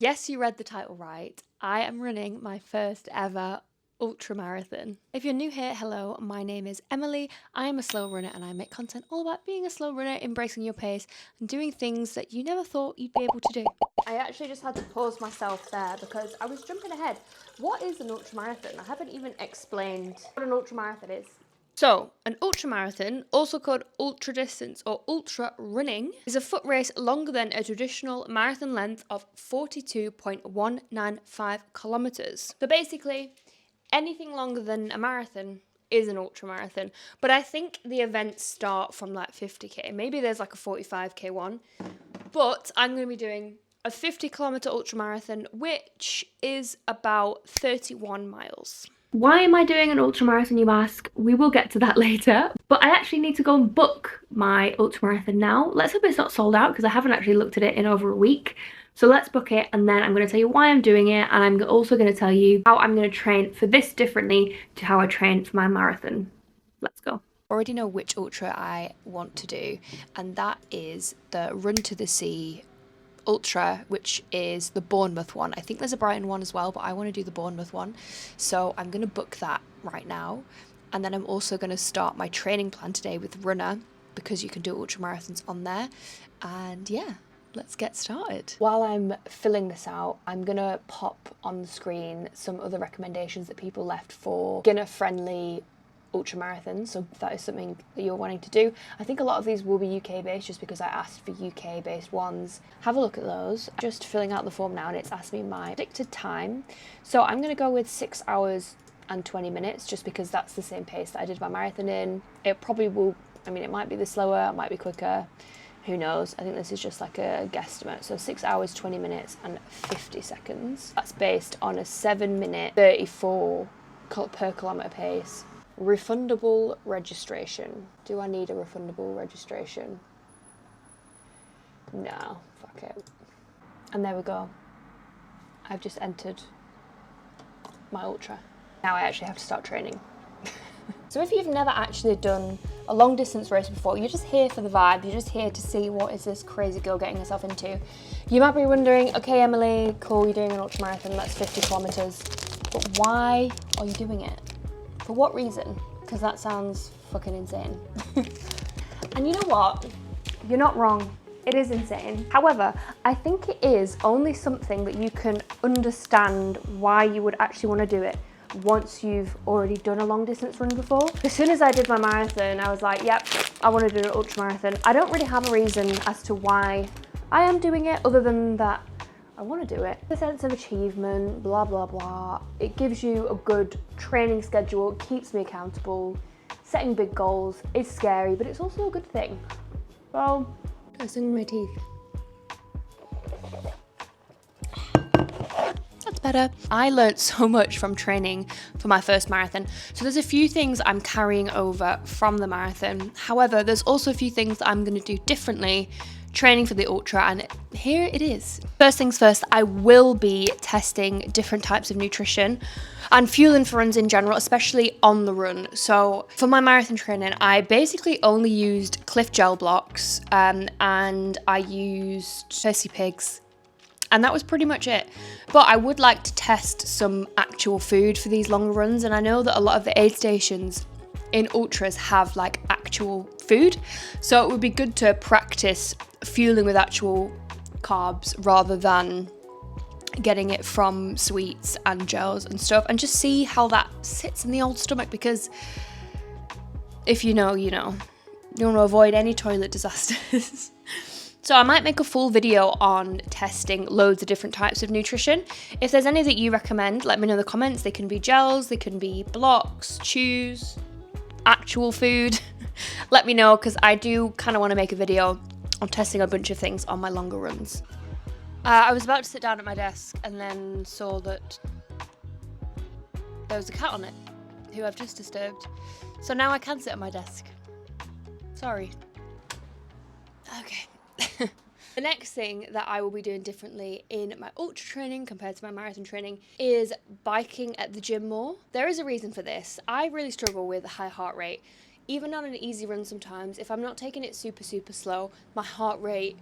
Yes, you read the title right. I am running my first ever ultramarathon. If you're new here, hello, my name is Emily. I am a slow runner and I make content all about being a slow runner, embracing your pace, and doing things that you never thought you'd be able to do. I actually just had to pause myself there because I was jumping ahead. What is an ultramarathon? I haven't even explained what an ultramarathon is. So, an ultramarathon, also called ultra distance or ultra running, is a foot race longer than a traditional marathon length of 42.195 kilometers. So basically, anything longer than a marathon is an ultramarathon. But I think the events start from like 50k. Maybe there's like a 45k one. But I'm going to be doing a 50-kilometer ultramarathon, which is about 31 miles. Why am I doing an ultramarathon, you ask? We will get to that later, but I actually need to go and book my ultramarathon now. Let's hope it's not sold out because I haven't actually looked at it in over a week. So let's book it, and then I'm going to tell you why I'm doing it, and I'm also going to tell you how I'm going to train for this differently to how I train for my marathon. Let's go. Already know which ultra I want to do, and that is the Run to the Sea ultra, which is the Bournemouth one. I think there's a Brighton one as well, but I want to do the Bournemouth one, so I'm going to book that right now. And then I'm also going to start my training plan today with Runner, because you can do ultra marathons on there. And yeah, let's get started. While I'm filling this out, I'm going to pop on the screen some other recommendations that people left for beginner friendly ultra marathons, so if that is something that you're wanting to do. I think a lot of these will be UK based just because I asked for UK based ones. Have a look at those. Just filling out the form now and it's asked me my predicted time. So I'm going to go with 6 hours and 20 minutes just because that's the same pace that I did my marathon in. It probably will, I mean, it might be the slower, it might be quicker, who knows. I think this is just like a guesstimate. So 6 hours 20 minutes and 50 seconds. That's based on a 7-minute 34 per kilometre pace. Refundable registration. Do I need a refundable registration? No, fuck it. And there we go. I've just entered my ultra. Now I actually have to start training. So if you've never actually done a long distance race before, you're just here for the vibe, you're just here to see what is this crazy girl getting herself into. You might be wondering, okay Emily, cool, you're doing an ultramarathon, that's 50 kilometers, but why are you doing it? For what reason? Because that sounds fucking insane. And you know what? You're not wrong. It is insane. However, I think it is only something that you can understand why you would actually want to do it once you've already done a long distance run before. As soon as I did my marathon, I was like, yep, I want to do an ultramarathon. I don't really have a reason as to why I am doing it other than that I want to do it. The sense of achievement, blah, blah, blah. It gives you a good training schedule, it keeps me accountable. Setting big goals is scary, but it's also a good thing. Well, I was in my teeth. That's better. I learnt so much from training for my first marathon. So there's a few things I'm carrying over from the marathon. However, there's also a few things that I'm going to do differently training for the ultra, and here it is. First things first, I will be testing different types of nutrition and fueling for runs in general, especially on the run. So for my marathon training, I basically only used Cliff gel blocks and I used Percy Pigs, and that was pretty much it. But I would like to test some actual food for these longer runs, and I know that a lot of the aid stations in ultras have like actual food, so it would be good to practice fueling with actual carbs rather than getting it from sweets and gels and stuff, and just see how that sits in the old stomach, because if you know, you know. You want to avoid any toilet disasters. So I might make a full video on testing loads of different types of nutrition. If there's any that you recommend, let me know in the comments. They can be gels, they can be blocks, chews, actual food. Let me know, because I do kind of want to make a video on testing a bunch of things on my longer runs. I was about to sit down at my desk and then saw that there was a cat on it, who I've just disturbed. So now I can sit at my desk. Sorry. Okay. The next thing that I will be doing differently in my ultra training compared to my marathon training is biking at the gym more. There is a reason for this. I really struggle with a high heart rate. Even on an easy run sometimes, if I'm not taking it super, super slow, my heart rate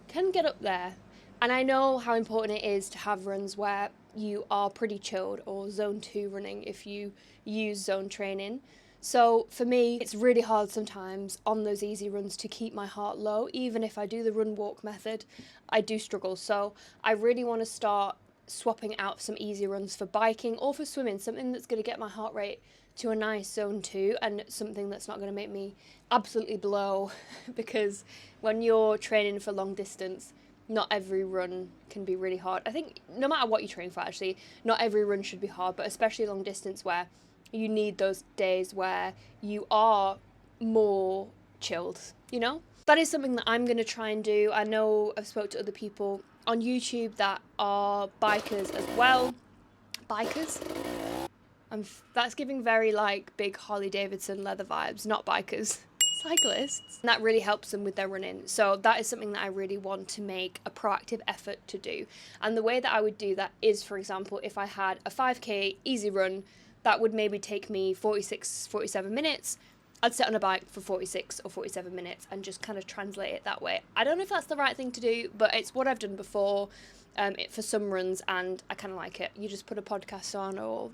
can get up there. And I know how important it is to have runs where you are pretty chilled, or zone 2 running if you use zone training. So for me, it's really hard sometimes on those easy runs to keep my heart low. Even if I do the run walk method, I do struggle. So I really want to start swapping out some easy runs for biking or for swimming, something that's going to get my heart rate to a nice zone 2 and something that's not going to make me absolutely blow because when you're training for long distance, not every run can be really hard. I think no matter what you train for, actually, not every run should be hard, but especially long distance where you need those days where you are more chilled, you know? That is something that I'm going to try and do. I know I've spoke to other people on YouTube that are bikers as well. Bikers? That's giving very like big Harley Davidson leather vibes, not bikers. Cyclists. And that really helps them with their running. So that is something that I really want to make a proactive effort to do. And the way that I would do that is, for example, if I had a 5k easy run that would maybe take me 46, 47 minutes, I'd sit on a bike for 46 or 47 minutes and just kind of translate it that way. I don't know if that's the right thing to do, but it's what I've done before for some runs, and I kind of like it. You just put a podcast on or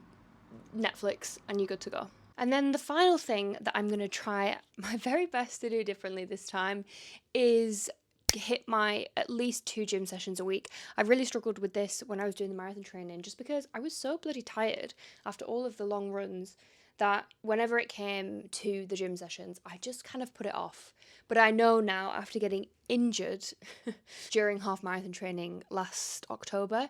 Netflix and you're good to go. And then the final thing that I'm going to try my very best to do differently this time is hit my at least 2 gym sessions a week. I really struggled with this when I was doing the marathon training just because I was so bloody tired after all of the long runs that whenever it came to the gym sessions, I just kind of put it off. But I know now, after getting injured during half marathon training last October,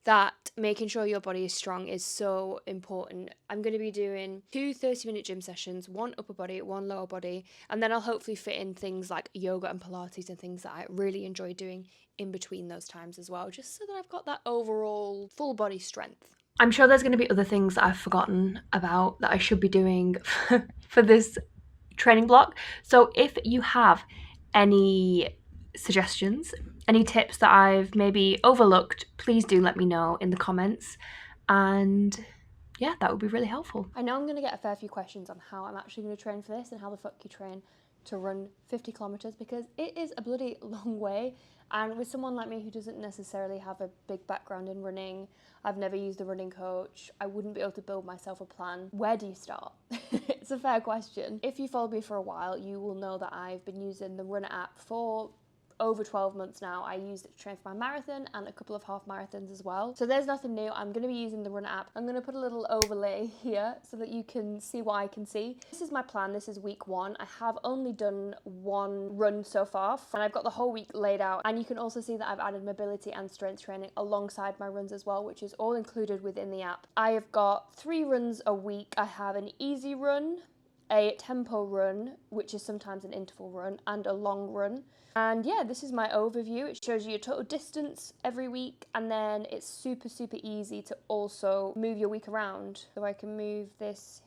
that making sure your body is strong is so important. I'm going to be doing 2 30-minute gym sessions, 1 upper body, 1 lower body, and then I'll hopefully fit in things like yoga and Pilates and things that I really enjoy doing in between those times as well, just so that I've got that overall full body strength. I'm sure there's going to be other things that I've forgotten about that I should be doing for this training block. So if you have any suggestions, any tips that I've maybe overlooked, please do let me know in the comments. And yeah, that would be really helpful. I know I'm going to get a fair few questions on how I'm actually going to train for this and how the fuck you train to run 50 kilometers, because it is a bloody long way. And with someone like me who doesn't necessarily have a big background in running, I've never used a running coach, I wouldn't be able to build myself a plan. Where do you start? It's a fair question. If you followed me for a while, you will know that I've been using the Runner app for over 12 months now. I used it to train for my marathon and a couple of half marathons as well. So there's nothing new. I'm going to be using the Runner app. I'm going to put a little overlay here so that you can see what I can see. This is my plan. This is week 1. I have only done 1 run so far, and I've got the whole week laid out. And you can also see that I've added mobility and strength training alongside my runs as well, which is all included within the app. I have got 3 runs a week. I have an easy run, a tempo run, which is sometimes an interval run, and a long run. And yeah, this is my overview. It shows you your total distance every week, and then it's super easy to also move your week around. So I can move this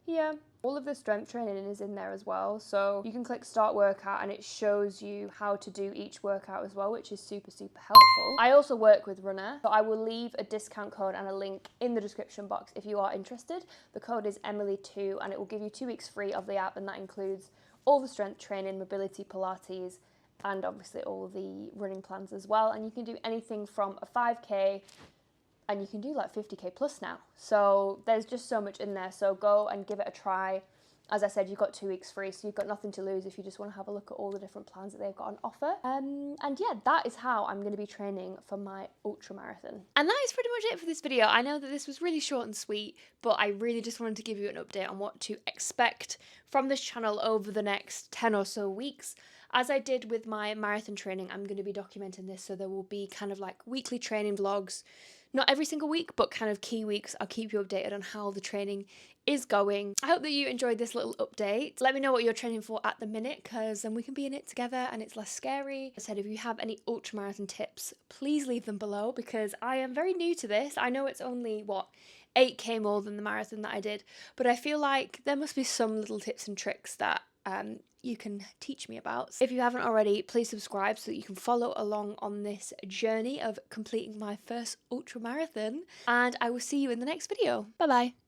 here. All of the strength training is in there as well, so you can click start workout and it shows you how to do each workout as well, which is super helpful. I also work with Runner, so I will leave a discount code and a link in the description box if you are interested. The code is Emily2 and it will give you 2 weeks free of the app, and that includes all the strength training, mobility, Pilates, and obviously all the running plans as well. And you can do anything from a 5k and you can do like 50k plus now. So there's just so much in there. So go and give it a try. As I said, you've got 2 weeks free, so you've got nothing to lose if you just want to have a look at all the different plans that they've got on offer. And yeah, that is how I'm going to be training for my ultra marathon. And that is pretty much it for this video. I know that this was really short and sweet, but I really just wanted to give you an update on what to expect from this channel over the next 10 or so weeks. As I did with my marathon training, I'm going to be documenting this, so there will be kind of like weekly training vlogs. Not every single week, but kind of key weeks. I'll keep you updated on how the training is going. I hope that you enjoyed this little update. Let me know what you're training for at the minute, because then we can be in it together and it's less scary. As I said, if you have any ultramarathon tips, please leave them below, because I am very new to this. I know it's only, 8k more than the marathon that I did, but I feel like there must be some little tips and tricks that you can teach me about. If you haven't already, please subscribe so that you can follow along on this journey of completing my first ultra marathon, and I will see you in the next video. Bye bye.